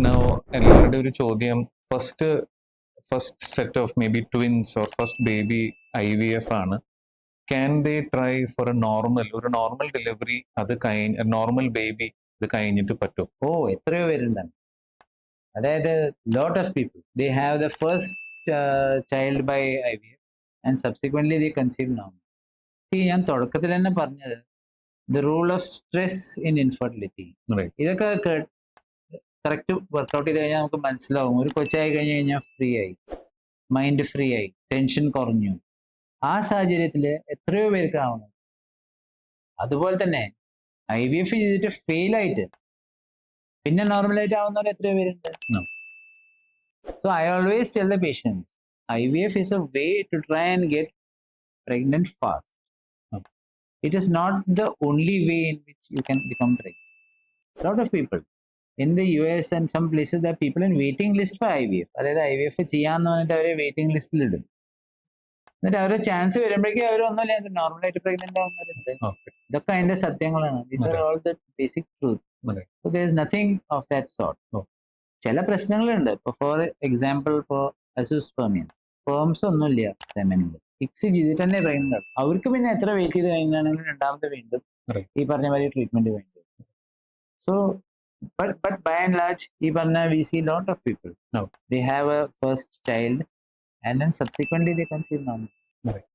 Now, എല്ലാവരുടെയും ഒരു ചോദ്യം first set of may be twins or first baby IVF ആണ്. ക്യാൻ ദേ ട്രൈ ഫോർ ഒരു നോർമൽ ഡെലിവറി, അത് കഴിഞ്ഞ് നോർമൽ ബേബി ഇത് കഴിഞ്ഞിട്ട് പറ്റും? എത്രയോ പേരുണ്ടാണ്. അതായത് lot of people they have the first child by IVF and subsequently they conceive normal. ഞാൻ തുടക്കത്തിൽ തന്നെ പറഞ്ഞത് the rule of stress in infertility, Right. ഇതൊക്കെ കറക്റ്റ് വർക്കൗട്ട് ചെയ്ത് കഴിഞ്ഞാൽ നമുക്ക് മനസ്സിലാവും. ഒരു കൊച്ചായി കഴിഞ്ഞ് കഴിഞ്ഞാൽ ഫ്രീ ആയി, മൈൻഡ് ഫ്രീ ആയി, ടെൻഷൻ കുറഞ്ഞു. ആ സാഹചര്യത്തിൽ എത്രയോ പേർക്ക് ആവുന്നത്. അതുപോലെ തന്നെ IVF ചെയ്തിട്ട് ഫെയിൽ ആയിട്ട് പിന്നെ നോർമലായിട്ട് ആവുന്നവർ എത്രയോ പേരുണ്ട്. No. So I always tell the patients IVF is a way to try and get pregnant fast. No. It is not the only way in which you can become pregnant. A lot of people in the US and some places there are people in waiting list for IVF. അതായത് IVF ചെയ്യാന്ന് പറഞ്ഞിട്ട് അവരെ waiting ലിസ്റ്റിൽ ഇടും. എന്നിട്ട് അവരുടെ chance വരുമ്പോഴേക്കും അവരൊന്നുമില്ല നോർമലായിട്ട് പ്രഗ്നന്റ് ആവുന്നവരുണ്ട്. Okay. ഇതൊക്കെ അതിന്റെ സത്യങ്ങളാണ്. These are all the basic truth. Right. So there is nothing of that sort. Oh. ചില പ്രശ്നങ്ങളുണ്ട്. ഇപ്പൊ ഫോർ എക്സാമ്പിൾ ഇപ്പോൾ അസൂസ്പെർമിയ സ്പേംസ് ഒന്നുമില്ല സെമനിൽ, ഫിക്സ് ചെയ്തിട്ട് തന്നെ പ്രഗ്നന്റ് ആവും. അവർക്ക് പിന്നെ എത്ര വെയിറ്റ് ചെയ്ത് കഴിഞ്ഞാണെങ്കിലും രണ്ടാമത്തെ വീണ്ടും Right. ഈ പറഞ്ഞ മാതിരി ട്രീറ്റ്മെന്റ് വേണ്ടി വരും. So but by and large ഈ പറഞ്ഞ we see lot of people No. they have a first child and then subsequently they conceive normal. Right.